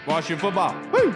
Washington football. Woo!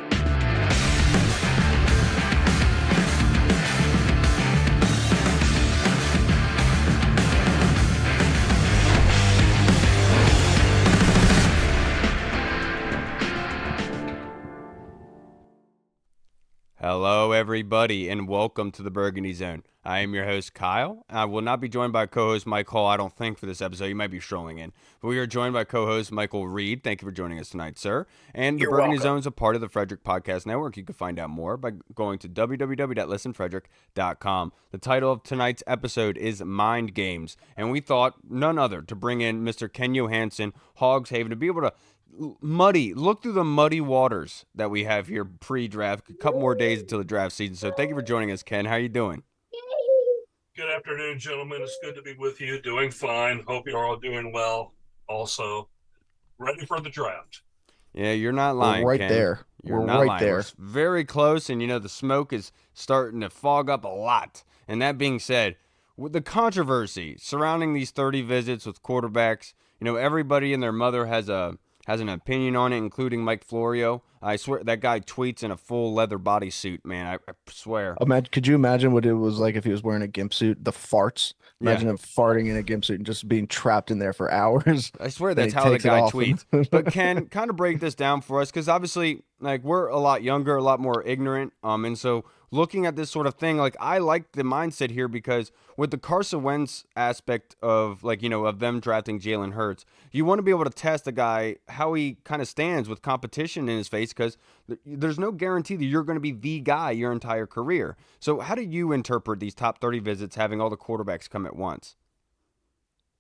Hello, everybody, and welcome to the Burgundy Zone. I am your host, Kyle. I will not be joined by co-host Mike Hall, I don't think, for this episode. You might be strolling in. But we are joined by co-host Michael Reed. Thank you for joining us tonight, sir. And the Burgundy Zone is a part of the Frederick Podcast Network. You can find out more by going to www.listenfrederick.com. The title of tonight's episode is Mind Games, and we thought none other to bring in Mr. Ken Johannesen, Hogs Haven, to be able to look through the muddy waters that we have here pre-draft. A couple more days until the draft season. So thank you for joining us, Ken. How are you doing? Good afternoon, gentlemen. It's good to be with you. Doing fine. Hope you're all doing well. Also, ready for the draft. Yeah, you're not lying, We're right Ken. there. You're We're not right lying. there. We're very close, and the smoke is starting to fog up a lot. And that being said, with the controversy surrounding these 30 visits with quarterbacks, everybody and their mother has an opinion on it, including Mike Florio. I swear that guy tweets in a full leather bodysuit, man. I swear. Could you imagine what it was like if he was wearing a gimp suit? The farts. Imagine him farting in a gimp suit and just being trapped in there for hours. I swear that's how the guy tweets. But Ken, kind of break this down for us, because obviously, we're a lot younger, a lot more ignorant, and so looking at this sort of thing, I like the mindset here, because with the Carson Wentz aspect of of them drafting Jalen Hurts, you want to be able to test a guy how he kind of stands with competition in his face, because there's no guarantee that you're going to be the guy your entire career. So how do you interpret these top 30 visits having all the quarterbacks come at once?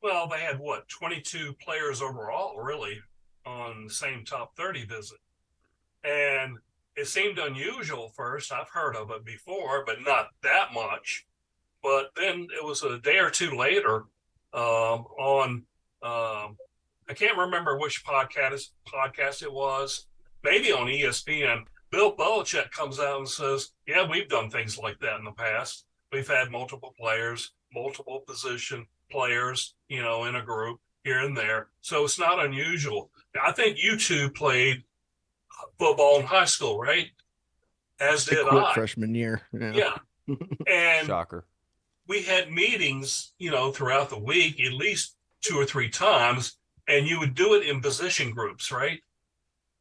Well, they had 22 players overall, really, on the same top 30 visit. And it seemed unusual first. I've heard of it before, but not that much. But then it was a day or two later on I can't remember which podcast it was, maybe on ESPN. Bill Belichick comes out and says, yeah, we've done things like that in the past. We've had multiple players, multiple position players, in a group here and there. So it's not unusual. I think you two played football in high school, right? As did I. Freshman year. Yeah. And shocker. We had meetings, throughout the week, at least 2 or 3 times, and you would do it in position groups, right?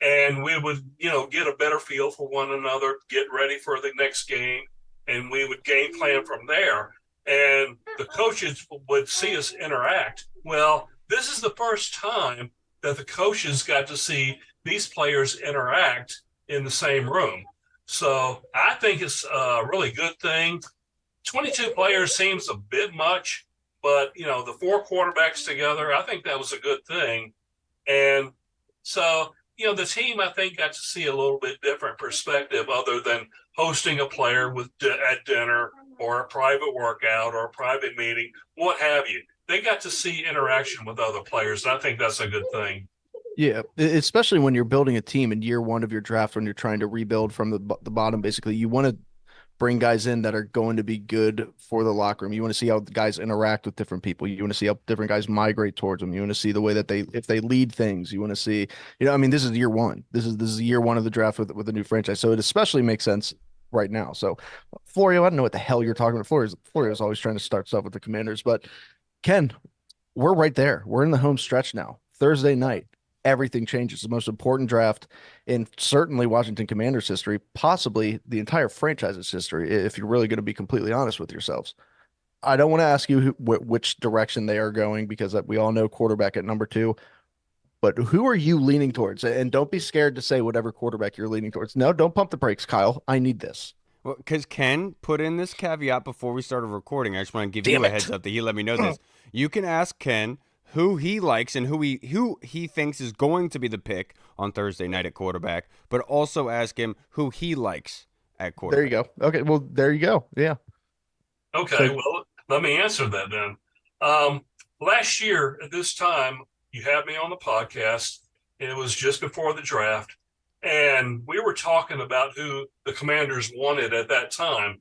And we would, get a better feel for one another, get ready for the next game, and we would game plan from there. And the coaches would see us interact. Well, this is the first time that the coaches got to see these players interact in the same room. So I think it's a really good thing. 22 players seems a bit much, but, the 4 quarterbacks together, I think that was a good thing. And so, the team, I think, got to see a little bit different perspective other than hosting a player at dinner or a private workout or a private meeting, what have you. They got to see interaction with other players, and I think that's a good thing. Yeah, especially when you're building a team in year 1 of your draft, when you're trying to rebuild from the bottom. Basically, you want to bring guys in that are going to be good for the locker room. You want to see how the guys interact with different people. You want to see how different guys migrate towards them. You want to see the way that if they lead things. You want to see, this is year 1. This is year 1 of the draft with a new franchise. So it especially makes sense right now. So Florio, I don't know what the hell you're talking about. Florio's always trying to start stuff with the Commanders, but Ken, we're right there. We're in the home stretch now. Thursday night, everything changes. The most important draft in certainly Washington Commanders history, possibly the entire franchise's history, if you're really going to be completely honest with yourselves. I don't want to ask you which direction they are going, because we all know quarterback at number 2, but who are you leaning towards? And don't be scared to say whatever quarterback you're leaning towards. No, don't pump the brakes, Kyle. I need this. Well, because Ken put in this caveat before we started recording. I just want to give you a heads up that he let me know this. You can ask Ken who he likes and who he thinks is going to be the pick on Thursday night at quarterback, but also ask him who he likes at quarterback. There you go. Okay, well, there you go. Yeah. Okay, well, let me answer that then. Last year at this time, you had me on the podcast, and it was just before the draft, and we were talking about who the Commanders wanted at that time,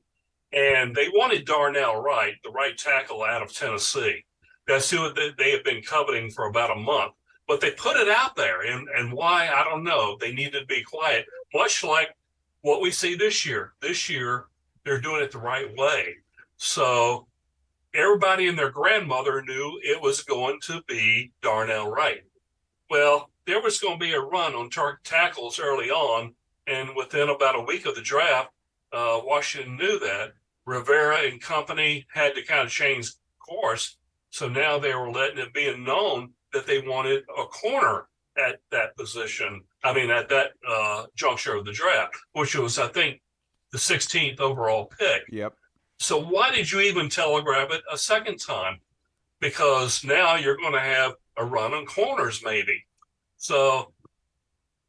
and they wanted Darnell Wright, the right tackle out of Tennessee. That's who they have been coveting for about a month. But they put it out there, and why, I don't know. They needed to be quiet, much like what we see this year. This year, they're doing it the right way. So everybody and their grandmother knew it was going to be Darnell Wright. Well, there was going to be a run on tackles early on, and within about a week of the draft, Washington knew that. Rivera and company had to kind of change course. So now they were letting it be known that they wanted a corner at that position. I mean, at that juncture of the draft, which was, I think, the 16th overall pick. Yep. So why did you even telegraph it a second time? Because now you're going to have a run on corners, maybe. So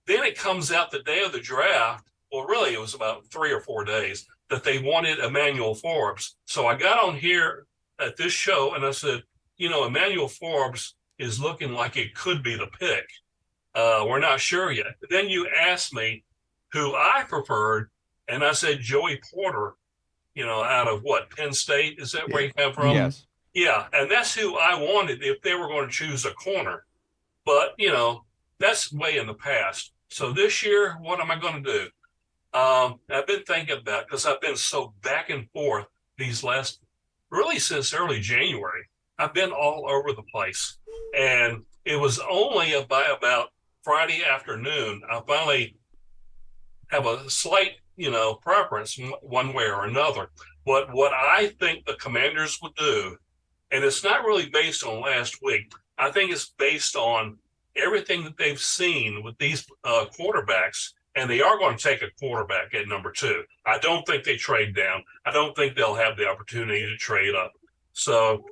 then it comes out the day of the draft. Well, really, it was about 3 or 4 days that they wanted Emmanuel Forbes. So I got on here at this show and I said, Emmanuel Forbes is looking like it could be the pick. We're not sure yet. But then you asked me who I preferred, and I said Joey Porter, out of what, Penn State? Is that where he came from? Yes. Yeah, and that's who I wanted if they were going to choose a corner. But, that's way in the past. So this year, what am I going to do? I've been thinking about, because I've been so back and forth really since early January. I've been all over the place. And it was only about Friday afternoon, I finally have a slight, preference one way or another. But what I think the Commanders would do, and it's not really based on last week, I think it's based on everything that they've seen with these quarterbacks, and they are going to take a quarterback at number 2. I don't think they trade down. I don't think they'll have the opportunity to trade up. So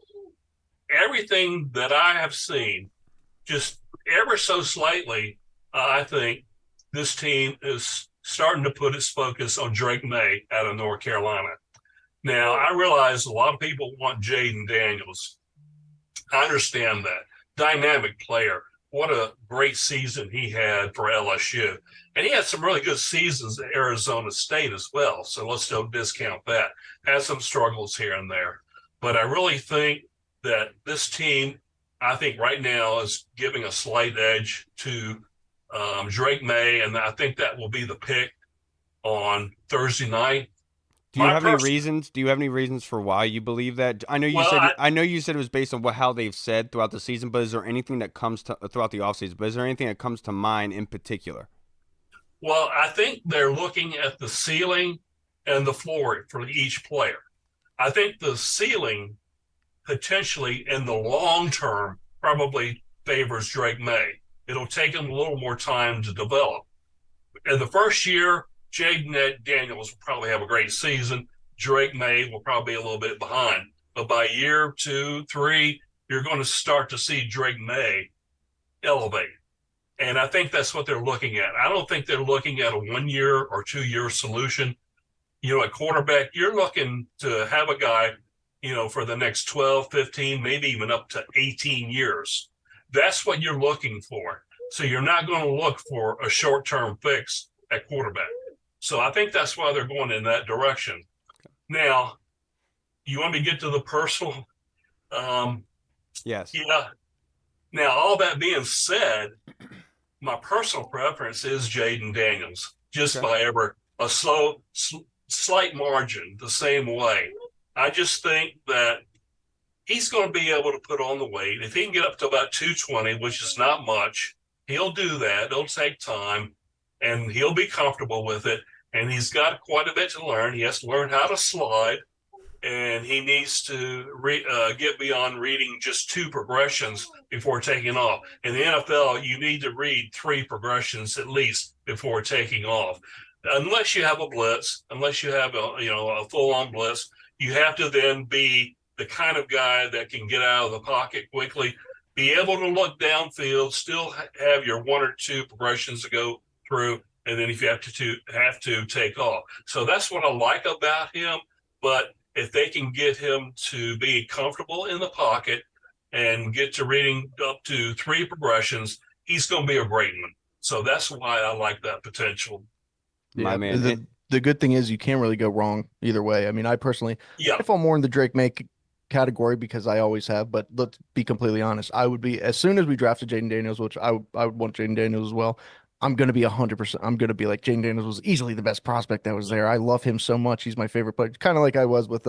everything that I have seen, just ever so slightly, I think this team is starting to put its focus on Drake May out of North Carolina. Now, I realize a lot of people want Jayden Daniels. I understand that. Dynamic player. What a great season he had for LSU. And he had some really good seasons at Arizona State as well. So let's don't discount that. Has some struggles here and there. But I really think that this team, I think right now, is giving a slight edge to Drake May, and I think that will be the pick on Thursday night. Do you have any reasons? Do you have any reasons for why you believe that? I know you said it was based on how they've said throughout the season, but is there anything that comes to throughout the offseason? But is there anything that comes to mind in particular? Well, I think they're looking at the ceiling and the floor for each player. I think the ceiling potentially in the long term probably favors Drake May. It'll take him a little more time to develop. In the first year, Jayden Daniels will probably have a great season. Drake May will probably be a little bit behind. But by year 2, 3, you're going to start to see Drake May elevate. And I think that's what they're looking at. I don't think they're looking at a 1-year or 2-year solution. At quarterback, you're looking to have a guy, for the next 12, 15, maybe even up to 18 years. That's what you're looking for. So you're not going to look for a short-term fix at quarterback. So I think that's why they're going in that direction. Now, you want me to get to the personal? Yes. Yeah. Now, all that being said, my personal preference is Jayden Daniels, just by ever a slight margin, the same way. I just think that he's going to be able to put on the weight. If he can get up to about 220, which is not much, he'll do that. It'll take time, and he'll be comfortable with it. And he's got quite a bit to learn. He has to learn how to slide, and he needs to get beyond reading just 2 progressions before taking off. In the NFL, you need to read 3 progressions at least before taking off. Unless you have a blitz, unless you have a full-on blitz, you have to then be the kind of guy that can get out of the pocket quickly, be able to look downfield, still have your 1 or 2 progressions to go through, and then if you have to take off. So that's what I like about him. But if they can get him to be comfortable in the pocket and get to reading up to 3 progressions, he's going to be a great one. So that's why I like that potential. My man. The good thing is you can't really go wrong either way. I mean, I personally, I fall more in the Drake May category because I always have, but let's be completely honest. I would be, as soon as we drafted Jayden Daniels, which I would want Jayden Daniels as well. I'm gonna be 100%. I'm gonna be like Jayden Daniels was easily the best prospect that was there. I love him so much. He's my favorite player. Kind of like I was with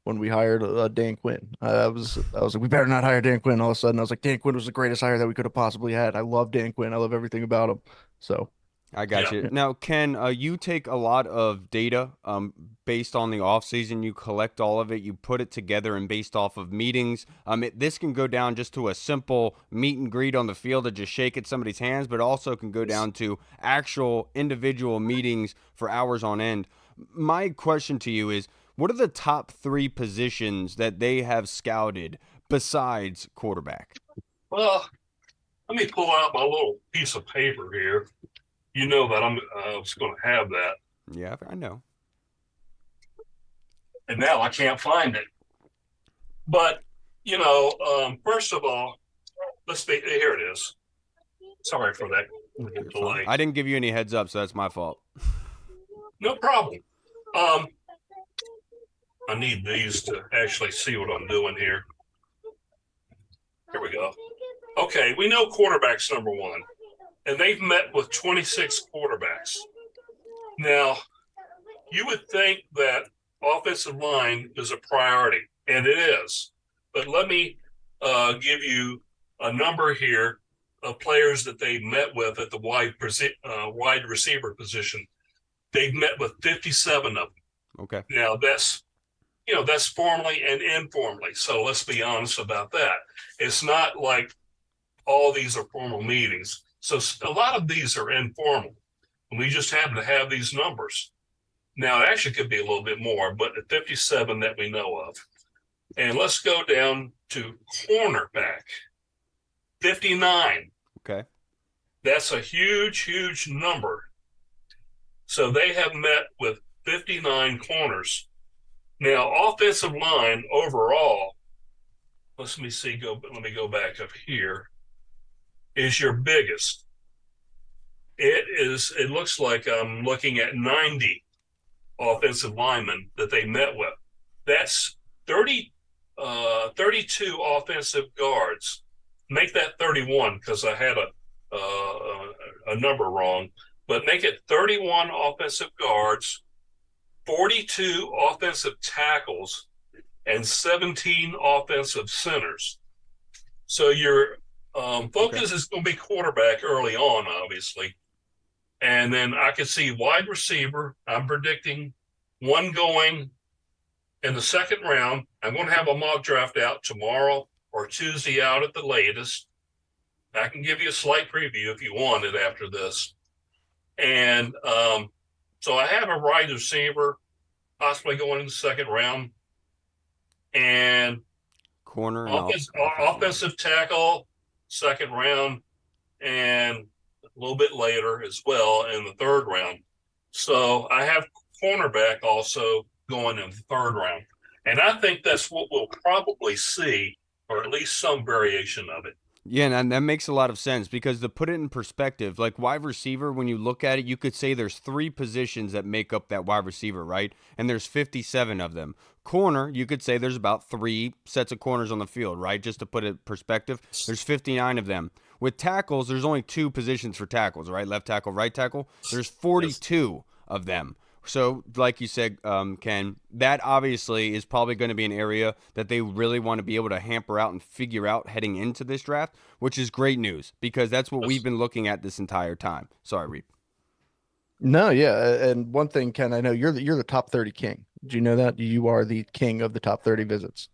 when we hired Dan Quinn. I was like, we better not hire Dan Quinn. All of a sudden, I was like, Dan Quinn was the greatest hire that we could have possibly had. I love Dan Quinn. I love everything about him. So I got Yeah. you. yeah. Now, Ken, you take a lot of data based on the off season. You collect all of it, you put it together, and based off of meetings. This can go down just to a simple meet and greet on the field to just shake at somebody's hands, but also can go down to actual individual meetings for hours on end. My question to you is, what are the top 3 positions that they have scouted besides quarterback? Well, let me pull out my little piece of paper here. You know that I was going to have that, Yeah, I know. and now I can't find it. But first of all, let's be here. It is. Sorry for that You're fine. delay. I didn't give you any heads up, so that's my fault. No problem. Um, I need these to actually see what I'm doing here. Here we go. Okay, we know quarterback's number one, and they've met with 26 quarterbacks. Now, you would think that offensive line is a priority, and it is. But let me give you a number here of players that they met with at the wide receiver position. They've met with 57 of them. Okay. Now, that's formally and informally. So let's be honest about that. It's not like all these are formal meetings. So a lot of these are informal. And we just happen to have these numbers. Now, it actually could be a little bit more, but the 57 that we know of. And let's go down to cornerback, 59. Okay. That's a huge, huge number. So they have met with 59 corners. Now, offensive line overall, let me go back up here, is your biggest. It looks like I'm looking at 90 offensive linemen that they met with. That's 32 offensive guards. Make that 31 because I had a number wrong, but make it 31 offensive guards, 42 offensive tackles, and 17 offensive centers. So your focus is going to be quarterback early on, obviously. And then I could see wide receiver. I'm predicting one going in the second round. I'm going to have a mock draft out tomorrow or Tuesday out at the latest. I can give you a slight preview if you want it after this. And so I have a wide receiver possibly going in the second round. And Corner and offensive tackle, second round, and a little bit later as well in the third round. So I have cornerback also going in the third round. And I think that's what we'll probably see, or at least some variation of it. Yeah, and that makes a lot of sense because to put it in perspective, like wide receiver, when you look at it, you could say there's 3 positions that make up that wide receiver, right? And there's 57 of them. Corner, you could say there's about 3 sets of corners on the field, right? Just to put it in perspective, there's 59 of them. With tackles, there's only 2 positions for tackles, right? Left tackle, right tackle. There's 42 of them. So, like you said, Ken, that obviously is probably going to be an area that they really want to be able to hamper out and figure out heading into this draft, which is great news because that's what we've been looking at this entire time. Sorry, Reep. No, yeah, and one thing, Ken, I know you're the top 30 king. Do you know that? You are the king of the top 30 visits.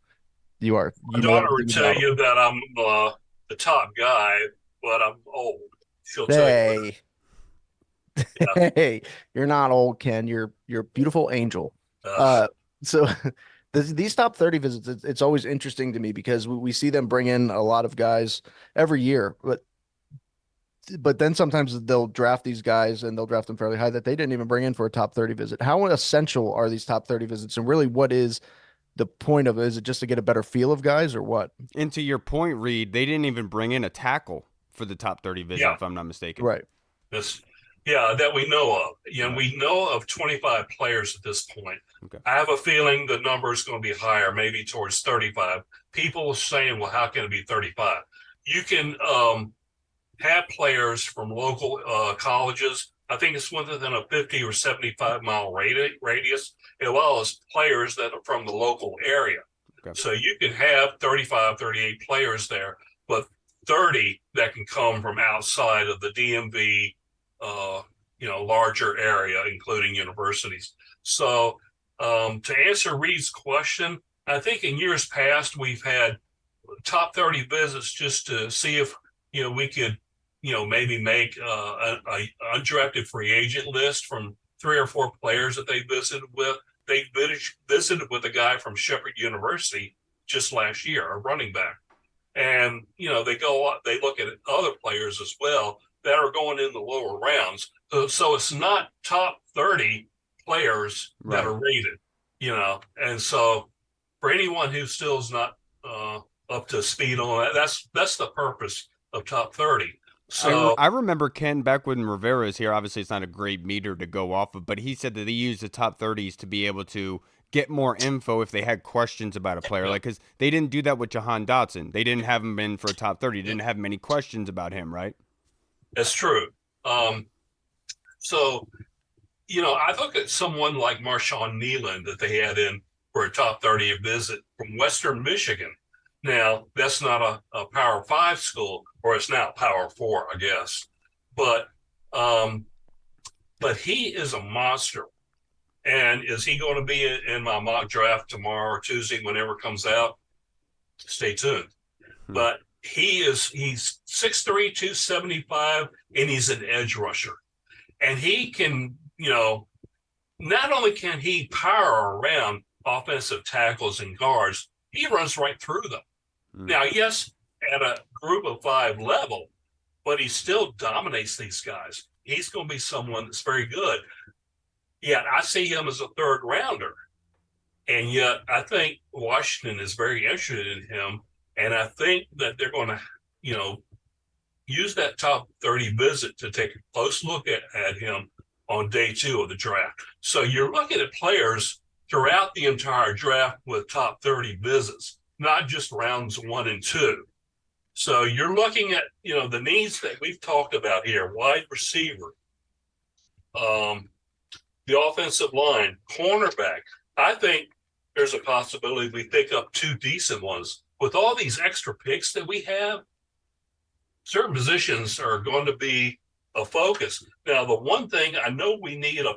You are. My You know daughter would everything tell about you that I'm the top guy, but I'm old. She'll them. tell you that. Hey, Yeah. hey, you're not old, Ken. You're a beautiful angel. Uh, Uh, so these top 30 visits, it's always interesting to me because we see them bring in a lot of guys every year, but then sometimes they'll draft these guys and they'll draft them fairly high that they didn't even bring in for a top 30 visit. How essential are these top 30 visits? And really, what is the point of it? Is it just to get a better feel of guys or what? And to your point, Reed, they didn't even bring in a tackle for the top 30 visit, yeah. if I'm not mistaken. Right. This Yeah, that we know of. Right. We know of 25 players at this point. Okay. I have a feeling the number is going to be higher, maybe towards 35. People are saying, well, how can it be 35? You can have players from local colleges. I think it's within a 50 or 75-mile radius, as well as players that are from the local area. Okay. So you can have 35, 38 players there, but 30 that can come from outside of the DMV, larger area, including universities. So to answer Reed's question, I think in years past we've had top 30 visits just to see if we could maybe make a undrafted free agent list from 3 or 4 players that they visited with. They visited with a guy from Shepherd University just last year, a running back, and they look at other players as well that are going in the lower rounds. So it's not top 30 players that are rated, and so for anyone who still is not up to speed on that, that's the purpose of top 30. So I remember Ken back when Rivera is here. Obviously, it's not a great meter to go off of, but he said that they used the top 30s to be able to get more info if they had questions about a player. Like, because they didn't do that with Jahan Dotson. They didn't have him in for a top 30. Didn't have many questions about him, right? that's true. So I look at someone like Marshawn Neeland that they had in for a top 30 visit from Western Michigan. Now, that's not a Power 5 school, or it's now Power 4, I guess. But he is a monster. And is he going to be in my mock draft tomorrow or Tuesday, whenever it comes out? Stay tuned. But he's 6'3", 275, and he's an edge rusher. And he can, not only can he power around offensive tackles and guards, he runs right through them. Now, yes, at a group of 5 level, but he still dominates these guys. He's going to be someone that's very good. Yet I see him as a 3rd rounder. And yet I think Washington is very interested in him. And I think that they're going to, use that top 30 visit to take a close look at him on day 2 of the draft. So you're looking at players throughout the entire draft with top 30 visits, not just rounds 1 and 2. So you're looking at, the needs that we've talked about here: wide receiver, the offensive line, cornerback. I think there's a possibility we pick up 2 decent ones. With all these extra picks that we have, certain positions are going to be a focus. Now, the one thing I know, we need a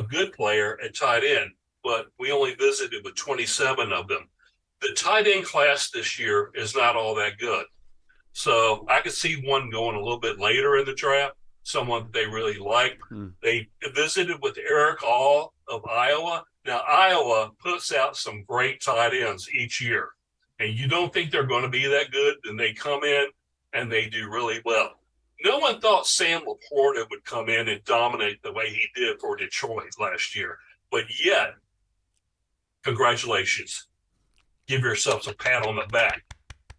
good player at tight end, but we only visited with 27 of them. The tight end class this year is not all that good. So I could see one going a little bit later in the draft, someone that they really like. They visited with Eric All of Iowa. Now, Iowa puts out some great tight ends each year, and you don't think they're going to be that good, then they come in and they do really well. No one thought Sam Laporta would come in and dominate the way he did for Detroit last year, but yet, congratulations. Give yourselves a pat on the back.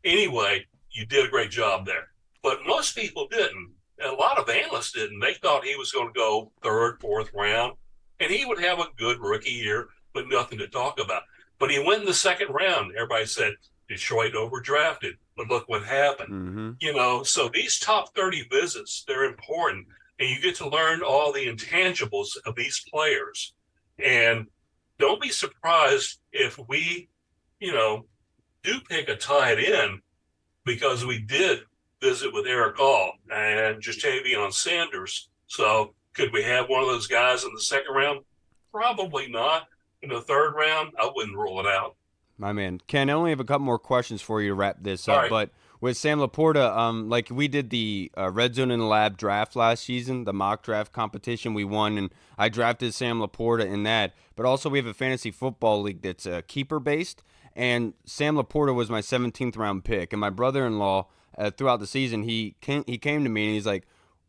Anyway, you did a great job there. But most people didn't. And a lot of analysts didn't. They thought he was going to go 3rd, 4th round, and he would have a good rookie year, but nothing to talk about. But he went in the 2nd round. Everybody said Detroit overdrafted, but look what happened. So these top 30 visits, they're important, and you get to learn all the intangibles of these players. And don't be surprised if we, do pick a tight end, because we did visit with Eric All and Jatavion Sanders. So could we have one of those guys in the 2nd round? Probably not. In the 3rd round, I wouldn't rule it out. My man. Ken, I only have a couple more questions for you to wrap this up. All right. But with Sam Laporta, like we did the Red Zone in the Lab draft last season, the mock draft competition, we won, and I drafted Sam Laporta in that. But also we have a fantasy football league that's keeper-based, and Sam Laporta was my 17th round pick. And my brother-in-law, throughout the season, he came to me and he's like,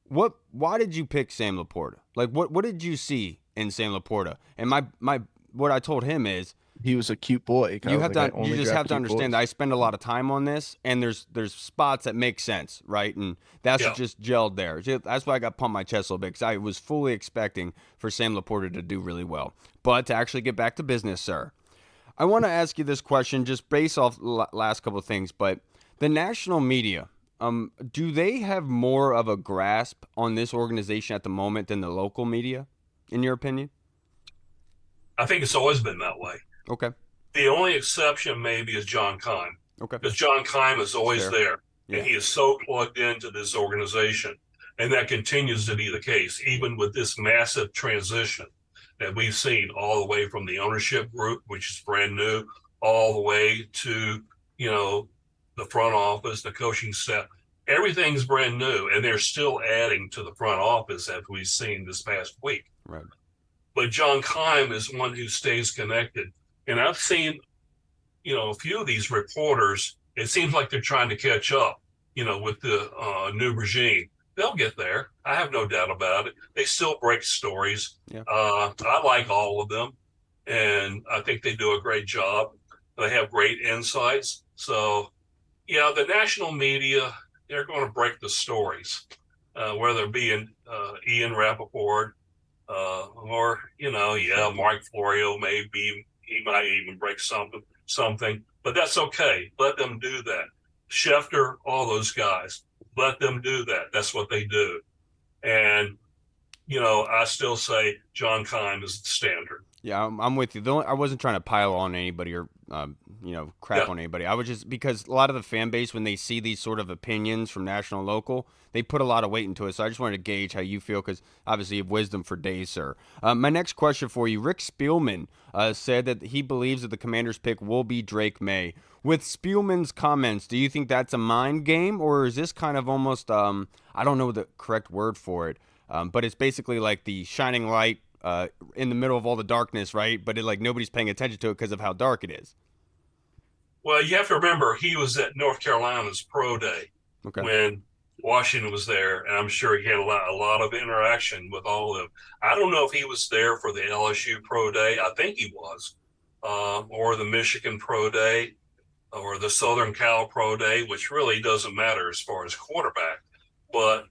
why did you pick Sam Laporta? Like, what did you see in Sam Laporta? And my what I told him is, he was a cute boy. You Kyle's have like, to. I only You just draft have to cute understand boys. that I spend a lot of time on this, and there's spots that make sense, right? And that's what Yeah. just gelled there. That's why I got pumped my chest a little bit because I was fully expecting for Sam Laporta to do really well. But to actually get back to business, sir, I want to ask you this question just based off last couple of things. But the national media, do they have more of a grasp on this organization at the moment than the local media, in your opinion? I think it's always been that way. Okay. The only exception maybe is John Keim, Okay. because John Keim is always Fair. there, Yeah. and he is so plugged into this organization, and that continues to be the case, even with this massive transition that we've seen all the way from the ownership group, which is brand new, all the way to, you know, the front office, the coaching staff. Everything's brand new, and they're still adding to the front office as we've seen this past week. Right. But John Keim is one who stays connected. And I've seen, you know, a few of these reporters, it seems like they're trying to catch up, you know, with the new regime. They'll get there. I have no doubt about it. They still break stories. Yeah. I like all of them, and I think they do a great job. They have great insights. So, yeah, the national media, they're going to break the stories, whether it be in Ian Rappaport, or, you know, yeah, Mark Florio maybe he might even break something, but that's okay. Let them do that. Schefter, all those guys, let them do that. That's what they do. And, you know, I still say John Keim is the standard. Yeah, I'm with you. I wasn't trying to pile on anybody or crap on anybody. I was just because a lot of the fan base, when they see these sort of opinions from national and local, they put a lot of weight into it. So I just wanted to gauge how you feel because obviously you have wisdom for days, sir. My next question for you: Rick Spielman said that he believes that the Commanders' pick will be Drake May. With Spielman's comments, do you think that's a mind game, or is this kind of almost I don't know the correct word for it, but it's basically like the shining light in the middle of all the darkness, right? But nobody's paying attention to it because of how dark it is. Well, you have to remember he was at North Carolina's pro day when Washington was there, and I'm sure he had a lot of interaction with all of them. I don't know if he was there for the LSU pro day. I think he was, or the Michigan pro day, or the Southern Cal pro day, which really doesn't matter as far as quarterback. But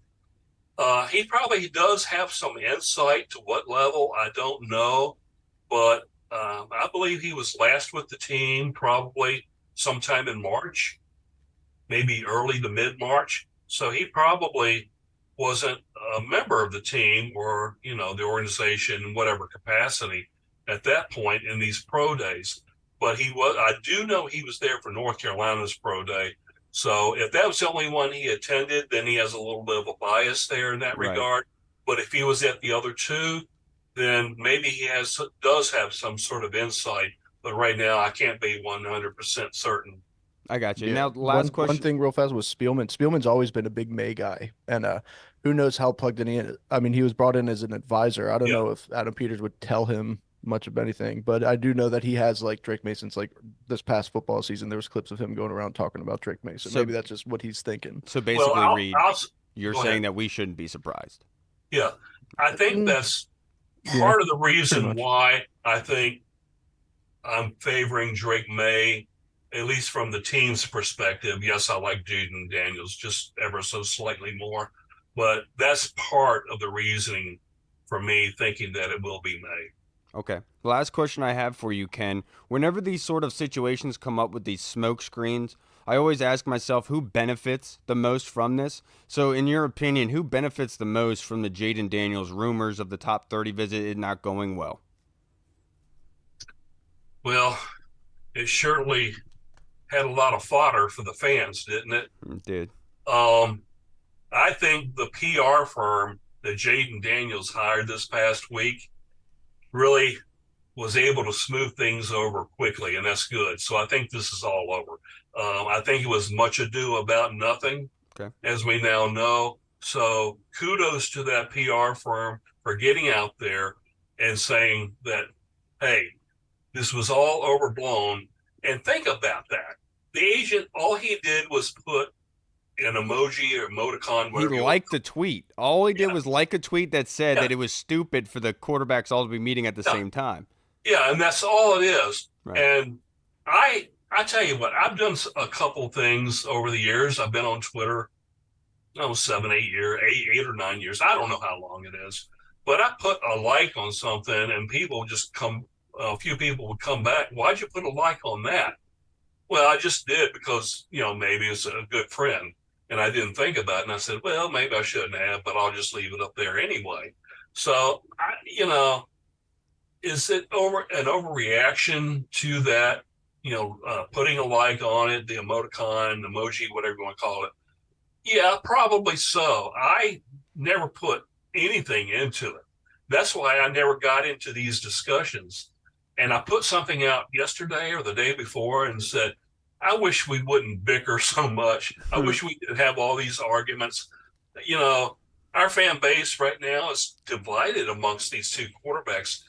he probably does have some insight to what level. I don't know, but I believe he was last with the team probably sometime in March, maybe early to mid-March. So he probably wasn't a member of the team or, you know, the organization in whatever capacity at that point in these pro days. But he was, I do know he was there for North Carolina's pro day. So if that was the only one he attended, then he has a little bit of a bias there in that regard. But if he was at the other two, then maybe he does have some sort of insight. But right now, I can't be 100% certain. I got you. Yeah. Now, last question. One thing real fast was Spielman. Spielman's always been a big May guy, and who knows how plugged in he is. I mean, he was brought in as an advisor. I don't know if Adam Peters would tell him much of anything, but I do know that he has like Drake Mason's like this past football season. There was clips of him going around talking about Drake Mason. So maybe that's just what he's thinking. So basically, well, Reed, you're saying that we shouldn't be surprised. Yeah, I think that's part of the reason why I think I'm favoring Drake May, at least from the team's perspective. Yes, I like Jayden Daniels just ever so slightly more, but that's part of the reasoning for me thinking that it will be May. Okay. Last question I have for you, Ken. Whenever these sort of situations come up with these smoke screens, I always ask myself who benefits the most from this. So in your opinion, who benefits the most from the Jayden Daniels rumors of the top 30 visit not going well? Well, it surely had a lot of fodder for the fans, didn't it? It did. I think the PR firm that Jayden Daniels hired this past week really was able to smooth things over quickly, and that's good. So I think this is all over. I think it was much ado about nothing, as we now know. So kudos to that PR firm for getting out there and saying that, hey, this was all overblown. And think about that. The agent, all he did was put an emoji or emoticon. He liked the tweet. All he did was like a tweet that said that it was stupid for the quarterbacks all to be meeting at the same time. Yeah, and that's all it is. Right. And I tell you what, I've done a couple things over the years. I've been on Twitter, 7, 8 years, 8 or 9 years. I don't know how long it is, but I put a like on something, and people just come. A few people would come back. Why'd you put a like on that? Well, I just did because maybe it's a good friend, and I didn't think about it. And I said, well, maybe I shouldn't have, but I'll just leave it up there anyway. So is it an overreaction to that? Putting a like on it, the emoticon, emoji, whatever you want to call it. Yeah, probably so. I never put anything into it. That's why I never got into these discussions. And I put something out yesterday or the day before and said, I wish we wouldn't bicker so much. I wish we could have all these arguments. Our fan base right now is divided amongst these two quarterbacks.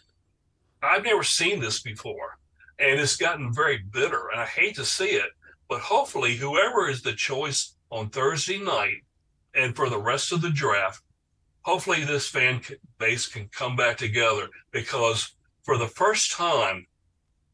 I've never seen this before, and it's gotten very bitter, and I hate to see it, but hopefully whoever is the choice on Thursday night and for the rest of the draft, hopefully this fan base can come back together, because for the first time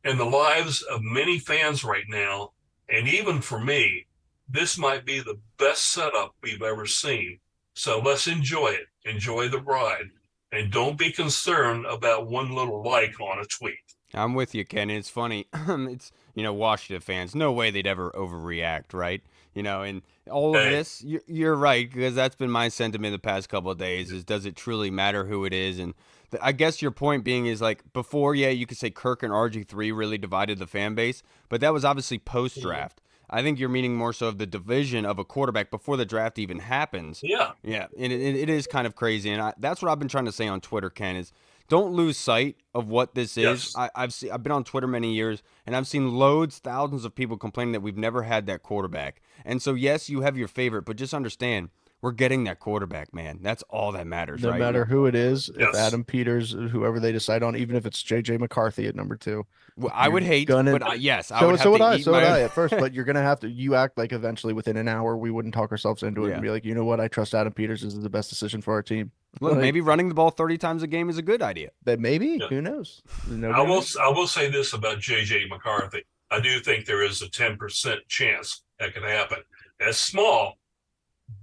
in the lives of many fans right now, and even for me, this might be the best setup we've ever seen. So let's enjoy it. Enjoy the ride. And don't be concerned about one little like on a tweet. I'm with you, Ken. It's funny. It's, Washington fans, no way they'd ever overreact, right? And all of this, you're right, because that's been my sentiment the past couple of days is, does it truly matter who it is? And I guess your point being is, like, before, yeah, you could say Kirk and RG3 really divided the fan base, but that was obviously post-draft. I think you're meaning more so of the division of a quarterback before the draft even happens. Yeah. Yeah, and it is kind of crazy. And that's what I've been trying to say on Twitter, Ken, is don't lose sight of what this is. Yes. I've been on Twitter many years, and I've seen thousands of people complaining that we've never had that quarterback. And so, yes, you have your favorite, but just understand, we're getting that quarterback, man. That's all that matters, No right? matter who it is, Yes. if Adam Peters, whoever they decide on, even if it's JJ McCarthy at number 2. Well, I would hate, but yes, I So, would have so would to I. eat So would my I at first, but you're gonna have to. You act like eventually within an hour we wouldn't talk ourselves into it Yeah. and be like, you know what? I trust Adam Peters. This is the best decision for our team. Look, Like, maybe running the ball 30 times a game is a good idea. that maybe. Yeah. Who knows? I will say this about JJ McCarthy. I do think there is a 10% chance that could happen. That's small,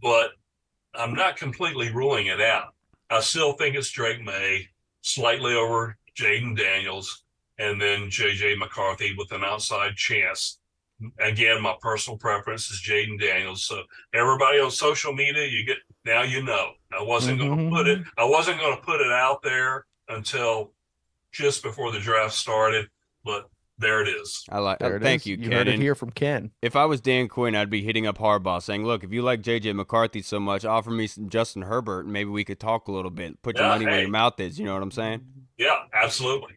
but I'm not completely ruling it out. I still think it's Drake May, slightly over Jayden Daniels, and then JJ McCarthy with an outside chance. Again, my personal preference is Jayden Daniels. So everybody on social media, now you know. I wasn't going to put it out there until just before the draft started, but there it is. Thank you, Ken. You heard it here from Ken. If I was Dan Quinn, I'd be hitting up Harbaugh saying, look, if you like J.J. McCarthy so much, offer me some Justin Herbert, and maybe we could talk a little bit. Put your money where your mouth is. You know what I'm saying? Yeah, absolutely.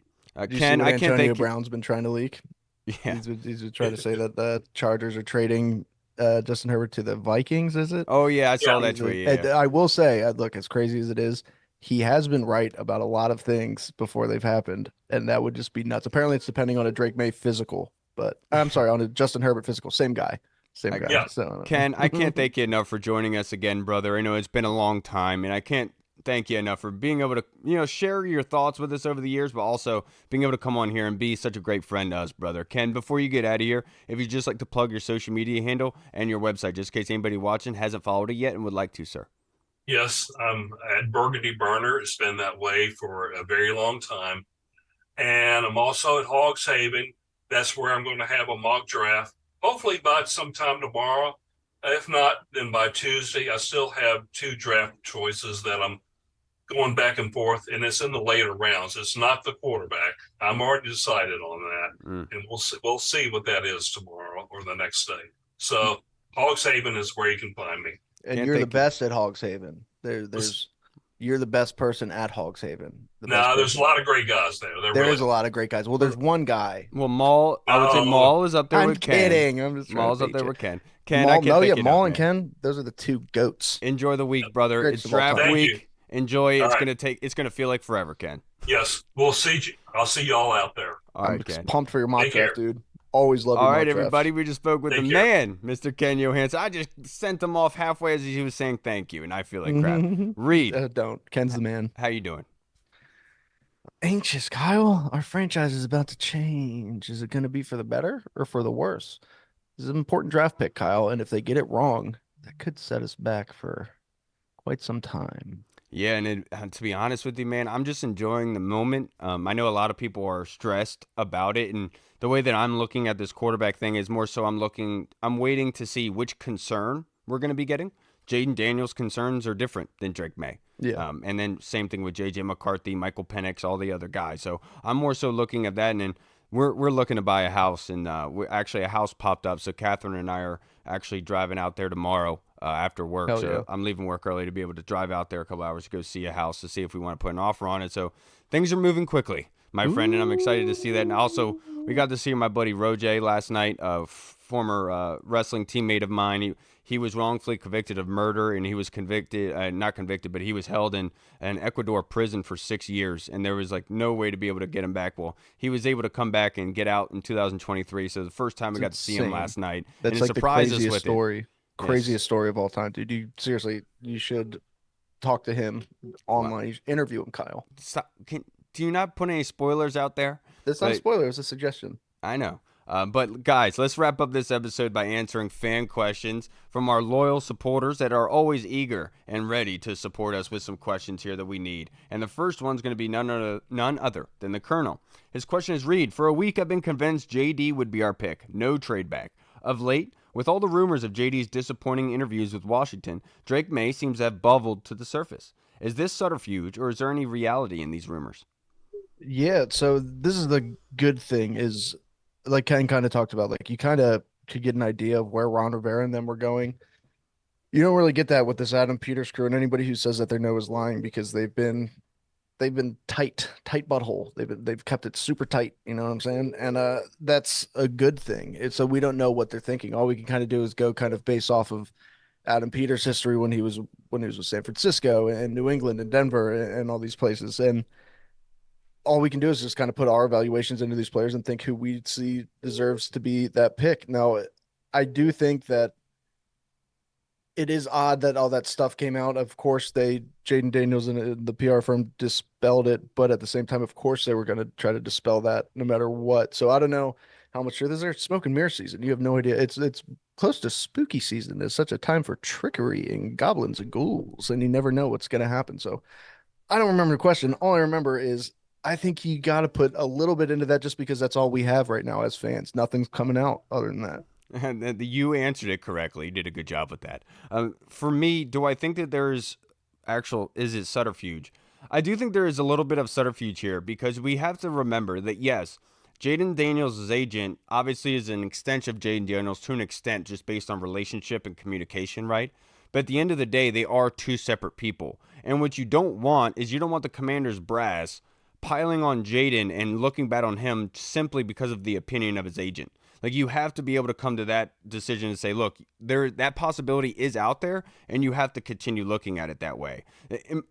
Ken, I can't Antonio Brown's been trying to leak. Yeah. He's been trying to say that the Chargers are trading Justin Herbert to the Vikings, is it? Oh, yeah, I saw that tweet. Yeah. And I will say, look, as crazy as it is, he has been right about a lot of things before they've happened, and that would just be nuts. Apparently, it's depending on a Drake May physical, but I'm sorry, on a Justin Herbert physical. Same guy. Yeah. So, Ken, I can't thank you enough for joining us again, brother. I know it's been a long time, and I can't thank you enough for being able to, share your thoughts with us over the years, but also being able to come on here and be such a great friend to us, brother. Ken, before you get out of here, if you'd just like to plug your social media handle and your website, just in case anybody watching hasn't followed it yet and would like to, sir. Yes, I'm at Burgundy Burner. It's been that way for a very long time. And I'm also at Hogs Haven. That's where I'm going to have a mock draft, hopefully by sometime tomorrow. If not, then by Tuesday. I still have 2 draft choices that I'm going back and forth, and it's in the later rounds. It's not the quarterback. I'm already decided on that, and we'll see what that is tomorrow or the next day. So Hogs Haven is where you can find me. And you're the best at Hogs Haven. You're the best person at Hogs Haven. There's a lot of great guys there. There is a lot of great guys. Well, there's one guy. Well, Maul, I would say Maul is up there with Ken. I'm kidding. I'm just Maul's up there with Ken. Ken, Maul, I can't thank you Maul enough, and man. Ken, those are the 2 goats. Enjoy the week, brother. Great It's draft Thank week. you. Enjoy. All It's gonna feel like forever, Ken. Yes, we'll see you. I'll see y'all out there. All right, I'm Ken. pumped for your mock Take draft, care. dude. Always love your All mock right, drafts. everybody. We just spoke with Take the care. man, Mr. Ken Johannesen. I just sent him off halfway as he was saying thank you, and I feel like crap. Reed, Don't. Ken's the man. how you doing? anxious, Kyle. Our franchise is about to change. Is it going to be for the better or for the worse? This is an important draft pick, Kyle, and if they get it wrong, that could set us back for quite some time. Yeah, and to be honest with you, man, I'm just enjoying the moment. I know a lot of people are stressed about it, and the way that I'm looking at this quarterback thing is more so I'm waiting to see which concern we're going to be getting. Jayden Daniels' concerns are different than Drake May. Yeah. And then same thing with J.J. McCarthy, Michael Penix, all the other guys. So I'm more so looking at that, and then we're looking to buy a house, and a house popped up. So Catherine and I are actually driving out there tomorrow after work. Hell yeah. So I'm leaving work early to be able to drive out there a couple hours to go see a house to see if we want to put an offer on it. So things are moving quickly, my friend, and I'm excited to see that. And also, we got to see my buddy Roj last night, a former wrestling teammate of mine. He was wrongfully convicted of murder, and he was not convicted, but he was held in an Ecuador prison for 6 years, and there was like no way to be able to get him back. Well, he was able to come back and get out in 2023. So the first time we got to see him last night, That's and like it the surprised us craziest with story. it. Craziest story of all time, dude. You should talk to him online. You should interview him, Kyle. Do you not put any spoilers out there? That's not a spoiler, it's a suggestion. I know. But guys, let's wrap up this episode by answering fan questions from our loyal supporters that are always eager and ready to support us with some questions here that we need. And the first one's going to be none other than the Colonel. His question is, Reed, for a week I've been convinced JD would be our pick. No trade back. Of late, with all the rumors of JD's disappointing interviews with Washington, Drake May seems to have bubbled to the surface. Is this subterfuge, or is there any reality in these rumors? Yeah, so this is the good thing is like Ken kind of talked about, like you kind of could get an idea of where Ron Rivera and them were going. You don't really get that with this Adam Peters crew, and anybody who says that they know is lying because they've been tight butthole. They've kept it super tight, you know what I'm saying? And that's a good thing. So we don't know what they're thinking. All we can kind of do is go kind of base off of Adam Peters' history when he was with San Francisco and New England and Denver and all these places. And all we can do is just kind of put our evaluations into these players and think who we see deserves to be that pick. Now, I do think that it is odd that all that stuff came out. Of course, Jayden Daniels and the PR firm dispelled it, but at the same time, of course, they were going to try to dispel that no matter what. So I don't know how much this is smoke and mirror season. You have no idea. It's close to spooky season. It's such a time for trickery and goblins and ghouls, and you never know what's going to happen. So I don't remember the question. All I remember is I think you got to put a little bit into that just because that's all we have right now as fans. Nothing's coming out other than that. And you answered it correctly. You did a good job with that. For me, do I think that is it subterfuge? I do think there is a little bit of subterfuge here because we have to remember that, yes, Jayden Daniels' agent obviously is an extension of Jayden Daniels to an extent just based on relationship and communication, right? But at the end of the day, they are two separate people. And what you don't want is you don't want the Commander's brass piling on Jayden and looking bad on him simply because of the opinion of his agent. Like, you have to be able to come to that decision and say, look, that possibility is out there, and you have to continue looking at it that way.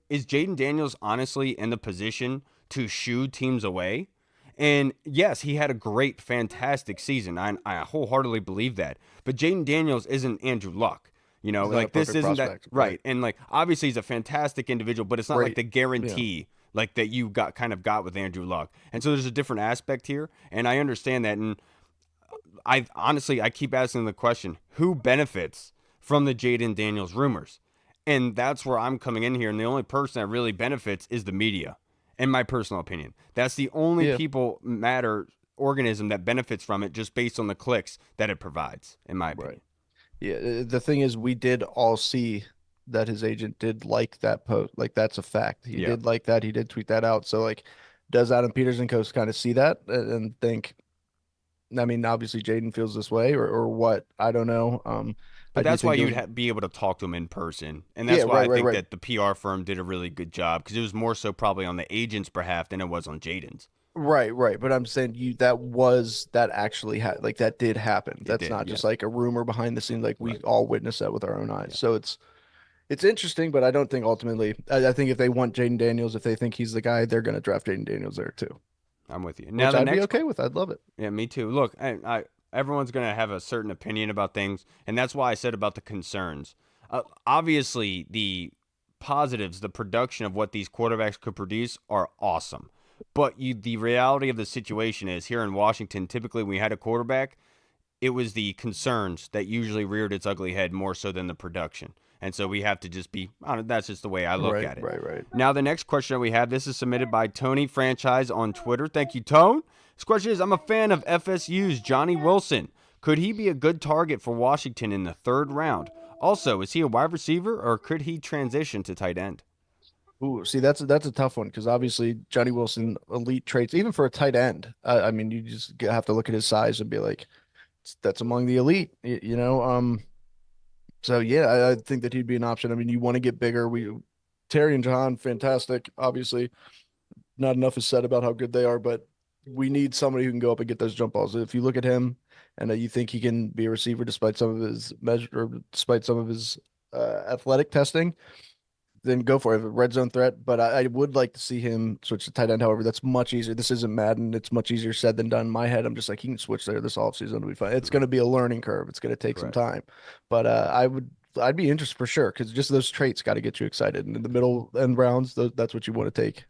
Is Jayden Daniels honestly in the position to shoo teams away? And yes, he had a great, fantastic season. I wholeheartedly believe that. But Jayden Daniels isn't Andrew Luck. You know, like this isn't prospect, that right. And like obviously he's a fantastic individual, but it's not like the guarantee. Yeah. Like that you got with Andrew Luck. And so there's a different aspect here, and I understand that. And I keep asking the question, who benefits from the Jayden Daniels rumors? And that's where I'm coming in here. And the only person that really benefits is the media, in my personal opinion. That's the only organism that benefits from it just based on the clicks that it provides, in my opinion. Right. Yeah. The thing is, we did all see that his agent did like that post. Like, that's a fact. He did like that. He did tweet that out. So, like, does Adam Peters and Coast kind of see that and think, I mean, obviously Jayden feels this way or what? I don't know. But that's why you'd be able to talk to him in person. And that's why I think that the PR firm did a really good job, because it was more so probably on the agent's behalf than it was on Jayden's. Right. But I'm saying that actually had, like, that did happen. That's not just like a rumor behind the scenes. Like, we all witnessed that with our own eyes. So it's interesting, but I don't think ultimately, I think if they want Jayden Daniels, if they think he's the guy, they're going to draft Jayden Daniels there too. I'm with you. Now, I'd be okay with. I'd love it. Yeah, me too. Look, everyone's going to have a certain opinion about things, and that's why I said about the concerns. Obviously, the positives, the production of what these quarterbacks could produce are awesome. But the reality of the situation is here in Washington, typically when we had a quarterback, it was the concerns that usually reared its ugly head more so than the production. And so we have to just be, I don't know, that's just the way I look Right, at it. right. Now, the next question that we have, this is submitted by Tony Franchise on Twitter. Thank you, Tone. This question is, I'm a fan of FSU's Johnny Wilson. Could he be a good target for Washington in the 3rd round? Also, is he a wide receiver or could he transition to tight end? Ooh, see, that's a tough one because obviously Johnny Wilson, elite traits, even for a tight end. I mean, you just have to look at his size and be like, that's among the elite, you know. So yeah, I think that he'd be an option. I mean, you want to get bigger. Terry and Jahan, fantastic. Obviously, not enough is said about how good they are, but we need somebody who can go up and get those jump balls. If you look at him and you think he can be a receiver despite some of his measure, or despite some of his athletic testing, then go for it. Red zone threat. But I would like to see him switch to tight end. However, that's much easier. This isn't Madden. It's much easier said than done. In my head, I'm just like, he can switch there this offseason. It'll be fine. It's going to be a learning curve. It's going to take some Correct. time. But I'd be interested for sure because just those traits got to get you excited. And in the middle end rounds, that's what you want to take.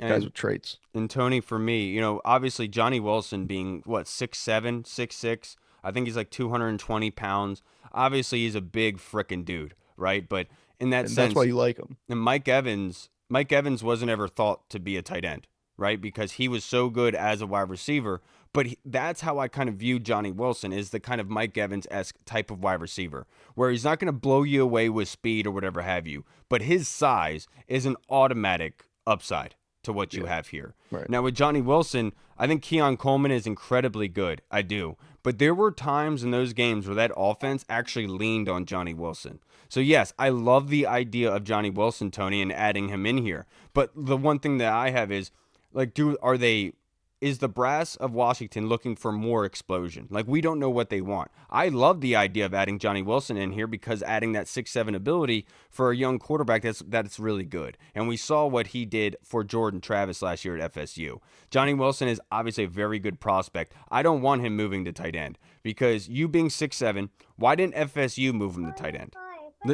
Guys And with traits. and Tony, for me, obviously Johnny Wilson being what 6'7", 6'6", I think he's like 220 pounds. Obviously, he's a big frickin' dude, right? But in that And that's why sense, you like him. and Mike Evans wasn't ever thought to be a tight end, right? Because he was so good as a wide receiver. But that's how I kind of view Johnny Wilson is the kind of Mike Evans-esque type of wide receiver, where he's not going to blow you away with speed or whatever have you, but his size is an automatic upside to what you Yeah, have here. right. Now with Johnny Wilson, I think Keon Coleman is incredibly good. I do. But there were times in those games where that offense actually leaned on Johnny Wilson. So yes, I love the idea of Johnny Wilson, Tony, and adding him in here. But the one thing that I have is like, is the brass of Washington looking for more explosion? Like, we don't know what they want. I love the idea of adding Johnny Wilson in here because adding that 6'7" ability for a young quarterback, that's really good. And we saw what he did for Jordan Travis last year at FSU. Johnny Wilson is obviously a very good prospect. I don't want him moving to tight end because you being 6'7", why didn't FSU move him to tight end?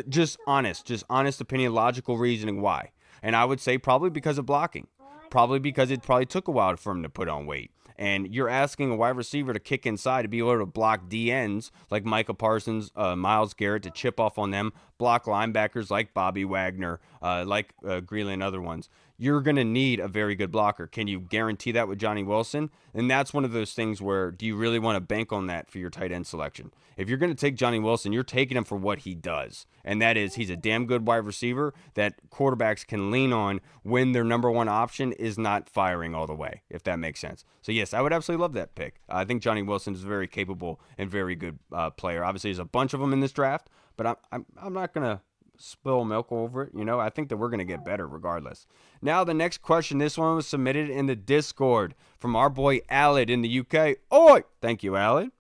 Just honest opinion, logical reasoning why. And I would say probably because of blocking. Probably because it probably took a while for him to put on weight. And you're asking a wide receiver to kick inside to be able to block DNs like Micah Parsons, Myles Garrett to chip off on them, block linebackers like Bobby Wagner, like Greeley and other ones. You're going to need a very good blocker. Can you guarantee that with Johnny Wilson? And that's one of those things where do you really want to bank on that for your tight end selection? If you're going to take Johnny Wilson, you're taking him for what he does. And that is he's a damn good wide receiver that quarterbacks can lean on when their number one option is not firing all the way, if that makes sense. So, yes, I would absolutely love that pick. I think Johnny Wilson is a very capable and very good player. Obviously, there's a bunch of them in this draft, but I'm not going to spill milk over it. I think that we're going to get better regardless. Now, the next question. This one was submitted in the Discord from our boy Alid in the UK. Oi! Thank you, Alid.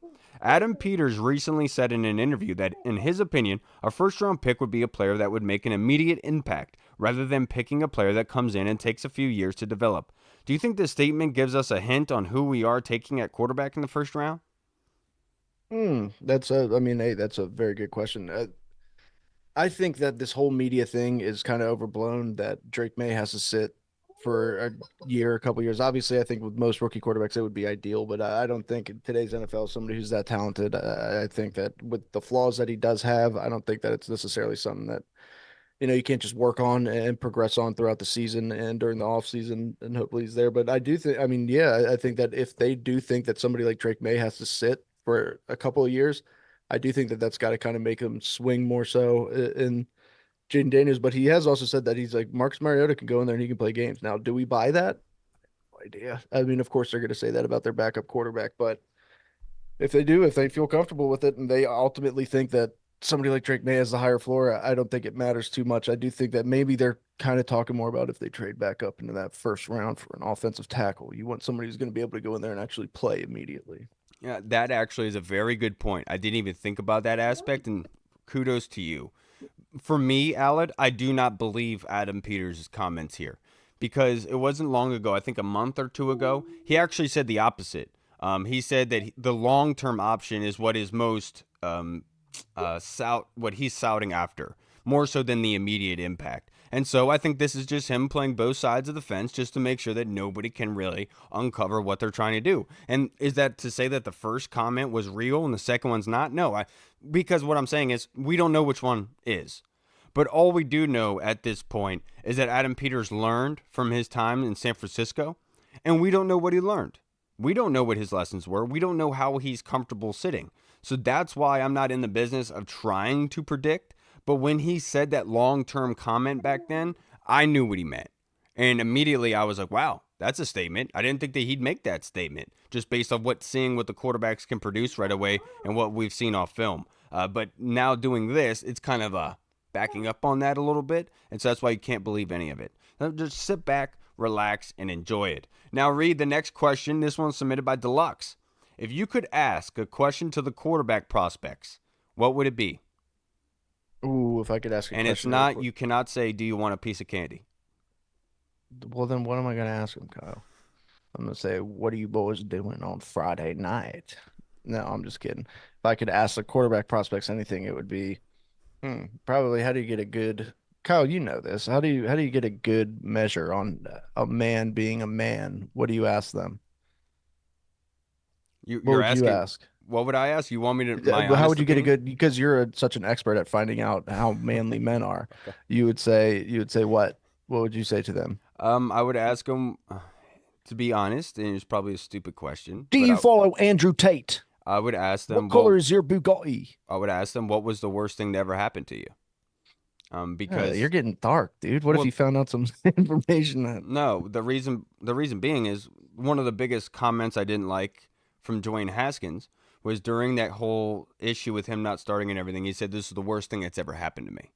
Adam Peters recently said in an interview that, in his opinion, a first-round pick would be a player that would make an immediate impact rather than picking a player that comes in and takes a few years to develop. Do you think this statement gives us a hint on who we are taking at quarterback in the first round? I mean, hey, that's a very good question. I think that this whole media thing is kind of overblown that Drake May has to sit for a year, a couple years. Obviously, I think with most rookie quarterbacks, it would be ideal, but I don't think in today's NFL, somebody who's that talented, I think that with the flaws that he does have, I don't think that it's necessarily something that, you can't just work on and progress on throughout the season and during the off season and hopefully he's there. But I do think, I mean, yeah, I think that if they do think that somebody like Drake May has to sit for a couple of years, I do think that that's got to kind of make him swing more so in Jayden Daniels. But he has also said that he's like Marcus Mariota can go in there and he can play games. Now, do we buy that? No idea. I mean, of course they're going to say that about their backup quarterback, but if they do, if they feel comfortable with it and they ultimately think that somebody like Drake May has the higher floor, I don't think it matters too much. I do think that maybe they're kind of talking more about if they trade back up into that first round for an offensive tackle. You want somebody who's going to be able to go in there and actually play immediately. Yeah, that actually is a very good point. I didn't even think about that aspect, and kudos to you. For me, Aled, I do not believe Adam Peters' comments here because it wasn't long ago, I think a month or two ago, he actually said the opposite. He said that the long term option is what is most what he's souting after. more so than the immediate impact. And so I think this is just him playing both sides of the fence just to make sure that nobody can really uncover what they're trying to do. And is that to say that the first comment was real and the second one's not? No, because what I'm saying is we don't know which one is. But all we do know at this point is that Adam Peters learned from his time in San Francisco, and we don't know what he learned. We don't know what his lessons were. We don't know how he's comfortable sitting. So that's why I'm not in the business of trying to predict. But when he said that long-term comment back then, I knew what he meant. And immediately I was like, wow, that's a statement. I didn't think that he'd make that statement just based on seeing what the quarterbacks can produce right away and what we've seen off film. But now doing this, it's kind of backing up on that a little bit. And so that's why you can't believe any of it. Just sit back, relax, and enjoy it. Now read the next question. This one's submitted by Deluxe. If you could ask a question to the quarterback prospects, what would it be? Ooh, if I could ask a question. And it's not, you cannot say, do you want a piece of candy? Well, then what am I going to ask him, Kyle? I'm going to say, what are you boys doing on Friday night? No, I'm just kidding. If I could ask the quarterback prospects anything, it would be probably how do you get a good Kyle, you know this. How do you get a good measure on a man being a man? What do you ask them? You're What would asking, you ask? what would I ask? You want me to, my How honest would you get a opinion? good because you're such an expert at finding out how manly men are. Okay. You would say what? What would you say to them? I would ask them, to be honest, and it's probably a stupid question, Do but you follow Andrew Tate? I would ask them, What color is your Bugatti? I would ask them, what was the worst thing that ever happened to you? Because You're getting dark, dude. What if well, you found out some information that no, the reason being is one of the biggest comments I didn't like from Dwayne Haskins was during that whole issue with him not starting and everything. He said, this is the worst thing that's ever happened to me.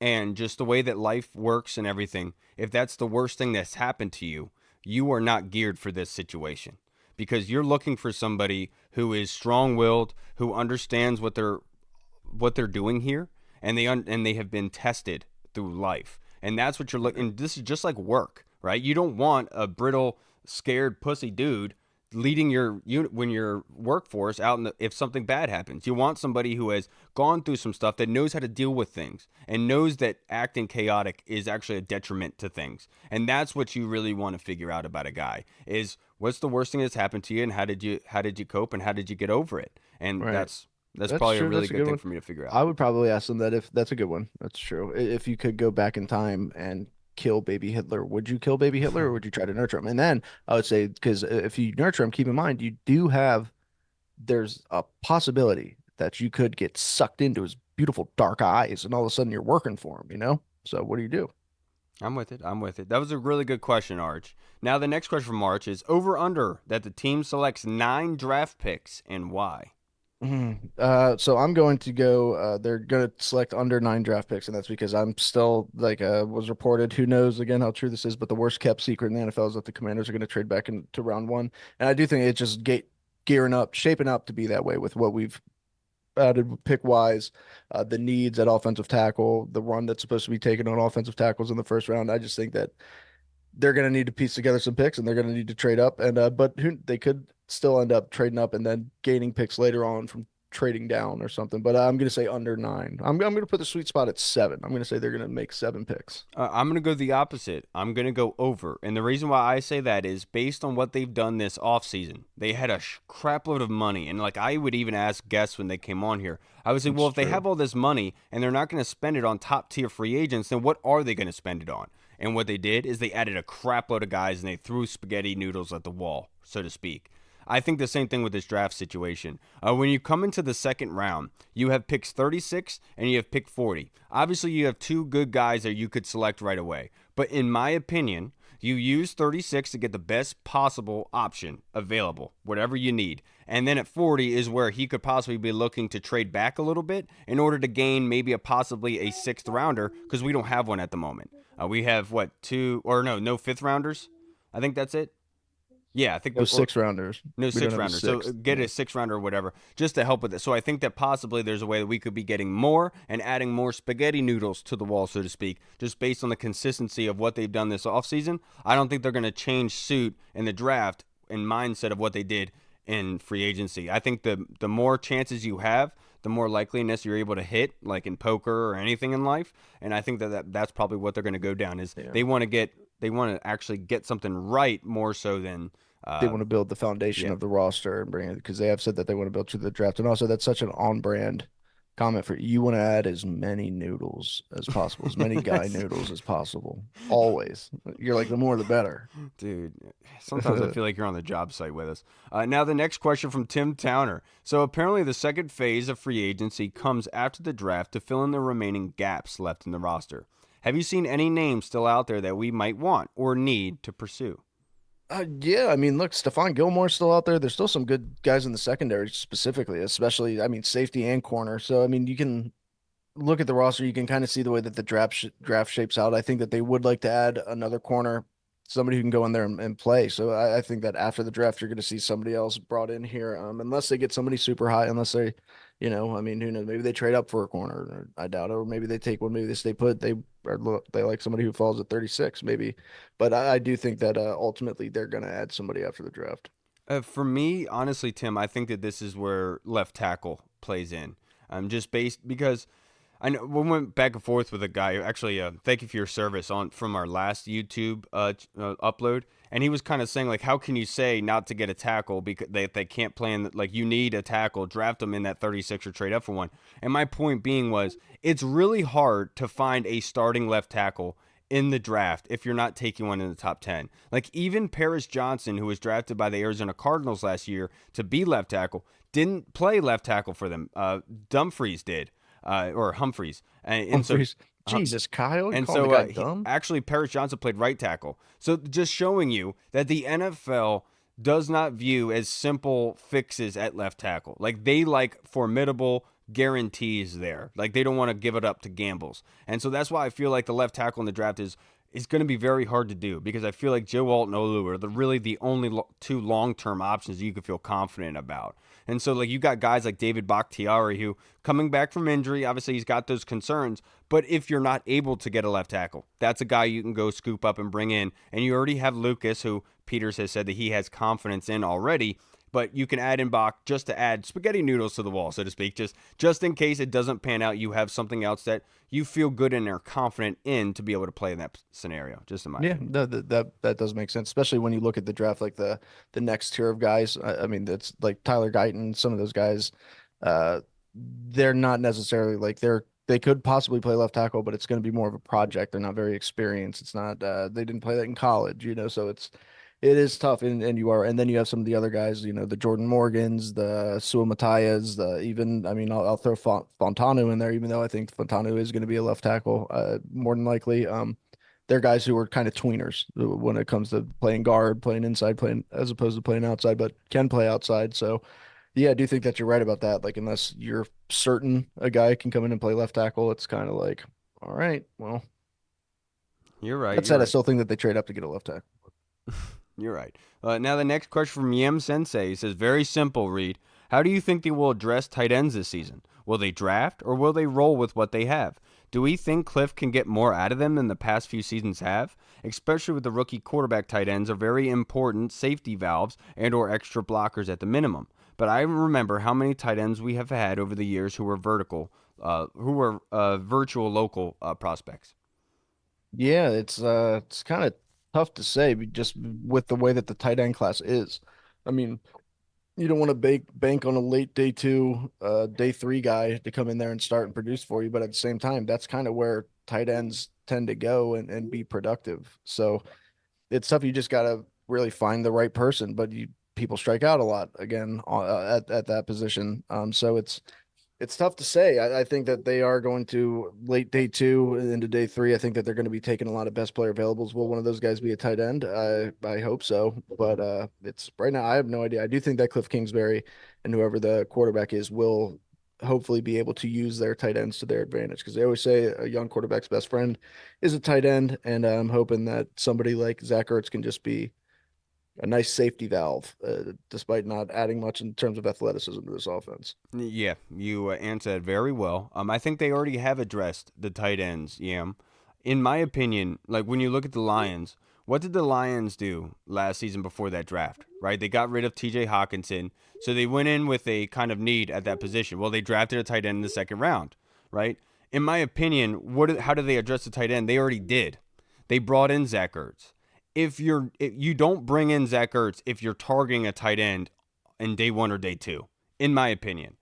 And just the way that life works and everything, if that's the worst thing that's happened to you, you are not geared for this situation because you're looking for somebody who is strong-willed, who understands what they're doing here, and they have been tested through life. And that's what you're looking. This is just like work, right? You don't want a brittle, scared pussy dude leading your unit when your workforce out if something bad happens. You want somebody who has gone through some stuff, that knows how to deal with things and knows that acting chaotic is actually a detriment to things. And that's what you really want to figure out about a guy is what's the worst thing that's happened to you and how did you cope and how did you get over it? And right. that's probably true. a really That's a good thing one. for me to figure out. I would probably ask them that if that's a good one. That's true. If you could go back in time and kill baby Hitler, would you kill baby Hitler or would you try to nurture him? And then I would say, because if you nurture him, keep in mind, there's a possibility that you could get sucked into his beautiful dark eyes and all of a sudden you're working for him, you know? So what do you do? I'm with it. That was a really good question, Arch. Now the next question from Arch is over under that the team selects 9 draft picks and why? So I'm going to go. They're going to select under 9 draft picks, and that's because I'm still like was reported. Who knows again how true this is? But the worst kept secret in the NFL is that the Commanders are going to trade back into round 1, and I do think it's just shaping up to be that way with what we've added pick wise, the needs at offensive tackle, the run that's supposed to be taken on offensive tackles in the first round. I just think that they're going to need to piece together some picks and they're going to need to trade up. And but they could still end up trading up and then gaining picks later on from trading down or something. But I'm going to say under 9. I'm going to put the sweet spot at 7. I'm going to say they're going to make 7 picks. I'm going to go the opposite. I'm going to go over. And the reason why I say that is based on what they've done this offseason. They had a crap load of money. And like I would even ask guests when they came on here, I would say, well, if they have all this money and they're not going to spend it on top tier free agents, then what are they going to spend it on? And what they did is they added a crap load of guys and they threw spaghetti noodles at the wall, so to speak. I think the same thing with this draft situation. When you come into the second round, you have picks 36 and you have pick 40. Obviously, you have 2 good guys that you could select right away. But in my opinion, you use 36 to get the best possible option available, whatever you need. And then at 40 is where he could possibly be looking to trade back a little bit in order to gain maybe possibly a 6th rounder because we don't have one at the moment. We have, no 5th rounders? I think that's it. Yeah, I think no 6th rounders. No We don't 6th have a rounders. So sixth. get a 6th rounder or whatever, just to help with it. So I think that possibly there's a way that we could be getting more and adding more spaghetti noodles to the wall, so to speak, just based on the consistency of what they've done this offseason. I don't think they're going to change suit in the draft and mindset of what they did in free agency. I think the more chances you have, the more likeliness you're able to hit, like in poker or anything in life. And I think that's probably what they're going to go down is Yeah. they want to actually get something right more so than They want to build the foundation yeah. of the roster and bring it because they have said that they want to build through the draft. And also, that's such an on-brand comment for you. Want to add as many noodles as possible, as many guy noodles as possible. Always, you're like the more the better, dude. Sometimes I feel like you're on the job site with us. Now the next question from Tim Towner. So apparently the second phase of free agency comes after the draft to fill in the remaining gaps left in the roster. Have you seen any names still out there that we might want or need to pursue? Yeah, I mean, look, Stephon Gilmore's still out there. There's still some good guys in the secondary, specifically, especially, I mean, safety and corner. So, I mean, you can look at the roster, you can kind of see the way that the draft shapes out. I think that they would like to add another corner, somebody who can go in there and play. So I think that after the draft, you're going to see somebody else brought in here, unless they get somebody super high, unless they, I mean, who knows? Maybe they trade up for a corner. I doubt it. Or maybe they take one. Maybe they stay put. They like somebody who falls at 36, maybe. But I do think that ultimately they're going to add somebody after the draft. For me, honestly, Tim, I think that this is where left tackle plays in. Just based because I know we went back and forth with a guy. Actually, thank you for your service on from our last YouTube upload, and he was kind of saying like, how can you say not to get a tackle because they can't play in like you need a tackle, draft them in that 36 or trade up for one. And my point being was, it's really hard to find a starting left tackle in the draft if you're not taking one in the top 10. Like even Paris Johnson, who was drafted by the Arizona Cardinals last year to be left tackle, didn't play left tackle for them. Dumfries did. Or Humphreys, and so Humphreys. Jesus, Kyle, you and calling the so guy dumb? actually Paris Johnson played right tackle. So just showing you that the NFL does not view as simple fixes at left tackle. Like they like formidable guarantees there. Like they don't want to give it up to gambles. And so that's why I feel like the left tackle in the draft is going to be very hard to do because I feel like Joe Alt and Olu are really the only two long-term options you can feel confident about. And so like you got guys like David Bakhtiari who coming back from injury, obviously he's got those concerns, but if you're not able to get a left tackle, that's a guy you can go scoop up and bring in. And you already have Lucas, who Peters has said that he has confidence in already, but you can add in Bach just to add spaghetti noodles to the wall, so to speak. Just in case it doesn't pan out, you have something else that you feel good and are confident in to be able to play in that scenario. Just in my opinion. That does make sense, especially when you look at the draft, like the next tier of guys. I mean, that's like Tyler Guyton, some of those guys. Uh, they're not necessarily like they could possibly play left tackle, but it's going to be more of a project. They're not very experienced. It's not they didn't play that in college, so it is tough, and and then you have some of the other guys, the Jordan Morgans, the Sua Matayas, the even, I mean, I'll throw Fontanu in there, even though I think Fontanu is going to be a left tackle, more than likely. They're guys who are kind of tweeners when it comes to playing guard, playing inside, playing as opposed to playing outside, but can play outside. So, yeah, I do think that you're right about that. Like, unless you're certain a guy can come in and play left tackle, it's kind of like, all right, well, You're right. that You're said, I right. still think that they trade up to get a left tackle. You're right. Now the next question from Yem Sensei. He says, very simple, Reed. How do you think they will address tight ends this season? Will they draft or will they roll with what they have? Do we think Cliff can get more out of them than the past few seasons have? Especially with the rookie quarterback tight ends are very important safety valves and or extra blockers at the minimum. But I remember how many tight ends we have had over the years who were virtual local prospects. Yeah, it's kind of tough to say just with the way that the tight end class is. I mean, you don't want to bank on a late day two, day three guy to come in there and start and produce for you, but at the same time, that's kind of where tight ends tend to go and be productive. So it's tough. You just gotta really find the right person, but people strike out a lot again at that position. So it's tough to say. I think that they are going to late day two into day three. I think that they're going to be taking a lot of best player availables. Will one of those guys be a tight end? I hope so. But it's right now, I have no idea. I do think that Cliff Kingsbury and whoever the quarterback is will hopefully be able to use their tight ends to their advantage because they always say a young quarterback's best friend is a tight end. And I'm hoping that somebody like Zach Ertz can just be a nice safety valve, despite not adding much in terms of athleticism to this offense. Yeah, you answered that very well. I think they already have addressed the tight ends. Yeah, in my opinion, like when you look at the Lions, what did the Lions do last season before that draft, right? They got rid of TJ Hawkinson, so they went in with a kind of need at that position. Well, they drafted a tight end in the second round, right? In my opinion, how did they address the tight end? They already did. They brought in Zach Ertz. If you don't bring in Zach Ertz if you're targeting a tight end in day 1 or day 2, in my opinion.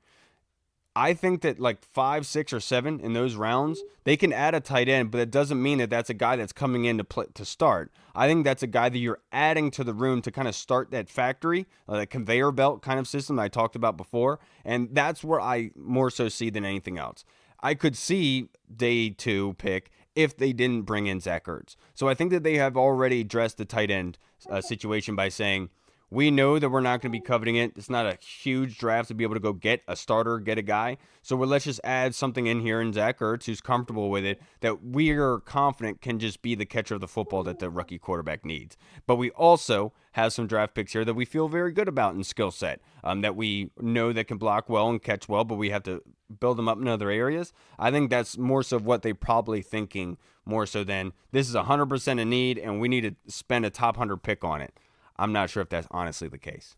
I think that like 5, 6, or 7 in those rounds, they can add a tight end, but it doesn't mean that that's a guy that's coming in to start. I think that's a guy that you're adding to the room to kind of start that factory, that conveyor belt kind of system that I talked about before, and that's where I more so see than anything else. I could see day 2 pick if they didn't bring in Zach Ertz. So I think that they have already addressed the tight end situation by saying, we know that we're not going to be coveting it. It's not a huge draft to be able to go get a starter, get a guy. So let's just add something in here in Zach Ertz, who's comfortable with it, that we are confident can just be the catcher of the football that the rookie quarterback needs. But we also have some draft picks here that we feel very good about in skill set, that we know that can block well and catch well, but we have to build them up in other areas. I think that's more so what they're probably thinking, more so than this is 100% a need and we need to spend a top 100 pick on it. I'm not sure if that's honestly the case.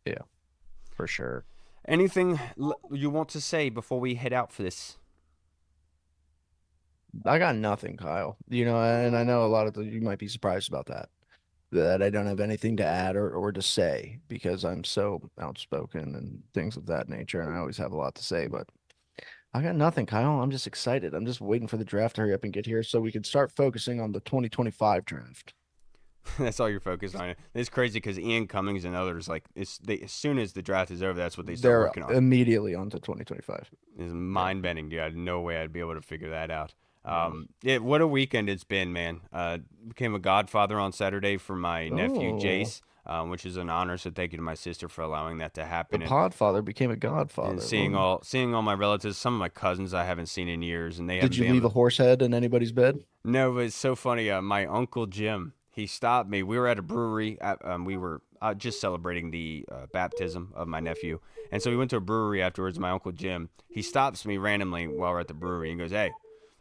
Yeah, for sure. Anything you want to say before we head out for this? I got nothing, Kyle. And I know a lot of you might be surprised about that I don't have anything to add or to say because I'm so outspoken and things of that nature, and I always have a lot to say, but I got nothing, Kyle. I'm just excited. I'm just waiting for the draft to hurry up and get here so we can start focusing on the 2025 draft. That's all you're focused on. It's crazy because Ian Cummings and others, like, as soon as the draft is over, that's what they start working on. Immediately on to 2025. It's mind-bending, dude. I had no way I'd be able to figure that out. What a weekend it's been, man. Became a godfather on Saturday for my nephew, Jace, which is an honor, so thank you to my sister for allowing that to happen. The podfather became a godfather. And seeing all my relatives, some of my cousins I haven't seen in years. And Did you leave a horse head in anybody's bed? No, but it's so funny. My uncle Jim, he stopped me. We were at a brewery. We were just celebrating the baptism of my nephew. And so we went to a brewery afterwards. My uncle Jim, he stops me randomly while we're at the brewery. And he goes, "Hey,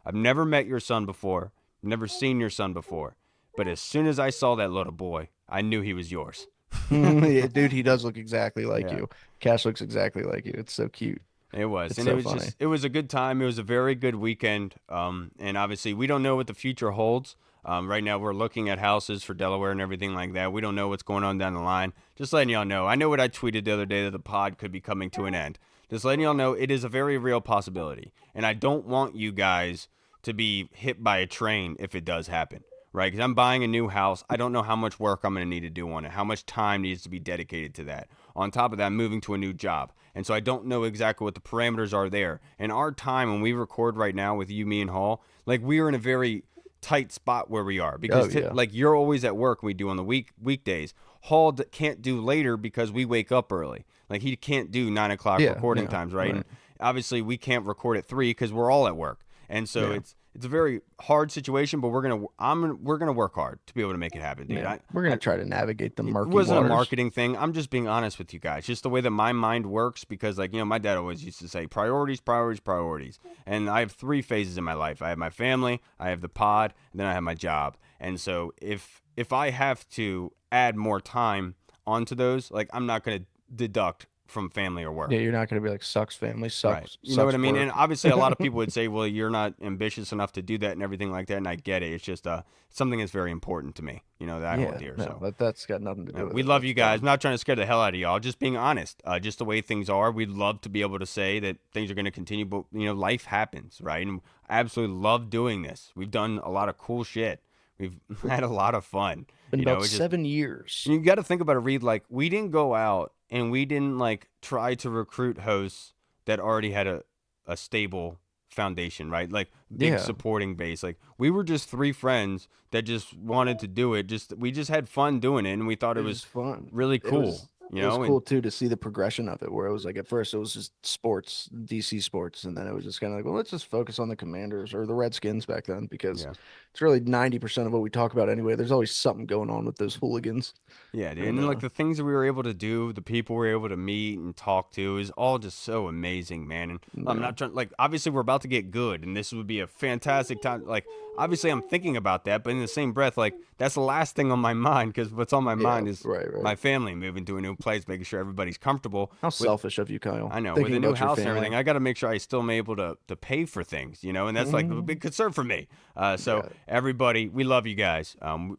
I've never met your son before. Never seen your son before. But as soon as I saw that little boy, I knew he was yours." Yeah, dude, he does look exactly like you. Cash looks exactly like you. It's so cute. It was. It's and so it was funny. it was a good time. It was a very good weekend. And obviously we don't know what the future holds. Right now we're looking at houses for Delaware and everything like that. We don't know what's going on down the line. Just letting y'all know. I know what I tweeted the other day, that the pod could be coming to an end. Just letting y'all know it is a very real possibility. And I don't want you guys to be hit by a train if it does happen, right? Because I'm buying a new house. I don't know how much work I'm going to need to do on it, how much time needs to be dedicated to that. On top of that, I'm moving to a new job. And so I don't know exactly what the parameters are there. And our time when we record right now with you, me, and Hall, like, we are in a very tight spot where we are because like, you're always at work and we do on the weekdays. Hall can't do later because we wake up early. Like, he can't do 9 o'clock recording times, right? And obviously we can't record at 3 because we're all at work. And so it's a very hard situation, but we're gonna work hard to be able to make it happen, dude. Yeah, we're gonna try to navigate the murky waters. It wasn't waters. A marketing thing. I'm just being honest with you guys. Just the way that my mind works, because, like, my dad always used to say priorities, priorities, priorities. And I have 3 phases in my life. I have my family, I have the pod, and then I have my job. And so if I have to add more time onto those, like, I'm not gonna deduct from family or work. Yeah, you're not going to be like, sucks family, sucks. Right. You know what I mean? Work. And obviously a lot of people would say, well, you're not ambitious enough to do that and everything like that. And I get it. It's just something that's very important to me, that I hold dear. But that's got nothing to do with it. We love you guys. I'm not trying to scare the hell out of y'all. Just being honest. Just the way things are. We'd love to be able to say that things are going to continue, but, life happens, right? And I absolutely love doing this. We've done a lot of cool shit. We've had a lot of fun. Been about 7 years. You got to think about it, Reed. Like, we didn't go out and we didn't, like, try to recruit hosts that already had a stable foundation, right? Like, big supporting base. Like, we were just 3 friends that just wanted to do it. We just had fun doing it, and we thought it was fun. really cool. You It was know, cool too to see the progression of it, where it was like at first it was just sports, DC sports, and then it was just kind of like, well, let's just focus on the Commanders or the Redskins back then, because yeah. it's really 90% of what we talk about anyway. There's always something going on with those hooligans. Yeah, dude. And And like the things that we were able to do, the people we were able to meet and talk to is all just so amazing, man. And I'm yeah. not trying, like, obviously we're about to get good and this would be a fantastic time. Like, obviously I'm thinking about that, but in the same breath, like, that's the last thing on my mind because what's on my Yeah, mind is right, right. my family moving to a new place, making sure everybody's comfortable. How With, selfish of you, Kyle. I know, with Thinking a new about your house and family. everything, I got to make sure I still am able to pay for things, you know, and that's like a big concern for me. So Yeah. everybody, we love you guys.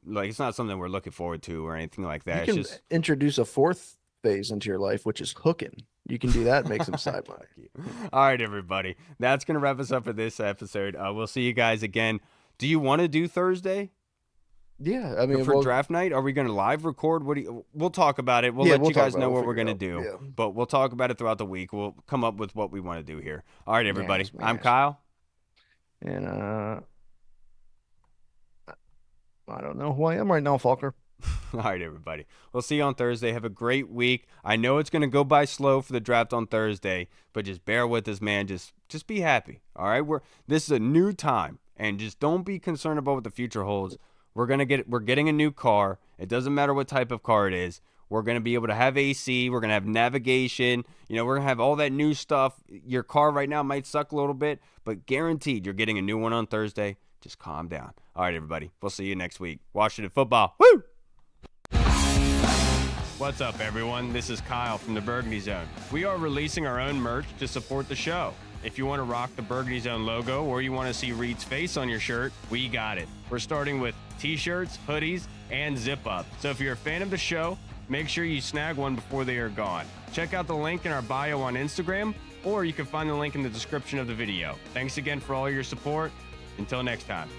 Like, it's not something we're looking forward to or anything like that. You It's can just. introduce a fourth phase into your life, which is hooking. You can do that, make some side money. All right, everybody. That's going to wrap us up for this episode. We'll see you guys again. Do you want to do Thursday Yeah, I mean, for well, draft night? Are we going to live record? What do you, we'll talk about it. We'll Yeah, let we'll you talk guys about it. know We'll what we're figure going it to out. do. Yeah. But we'll talk about it throughout the week. We'll come up with what we want to do here. All right, everybody. Yes, I'm yes. Kyle. And I don't know who I am right now, Falker. All right, everybody. We'll see you on Thursday. Have a great week. I know it's going to go by slow for the draft on Thursday, but just bear with us, man. Just be happy. All right? This is a new time, and just don't be concerned about what the future holds. We're getting a new car. It doesn't matter what type of car it is. We're going to be able to have AC. We're going to have navigation. You know, we're going to have all that new stuff. Your car right now might suck a little bit, but guaranteed you're getting a new one on Thursday. Just calm down. All right, everybody. We'll see you next week. Washington football. Woo! What's up, everyone? This is Kyle from the Burgundy Zone. We are releasing our own merch to support the show. If you want to rock the Burgundy Zone logo or you want to see Reed's face on your shirt, we got it. We're starting with t-shirts, hoodies, and zip-up. So if you're a fan of the show, make sure you snag one before they are gone. Check out the link in our bio on Instagram, or you can find the link in the description of the video. Thanks again for all your support. Until next time.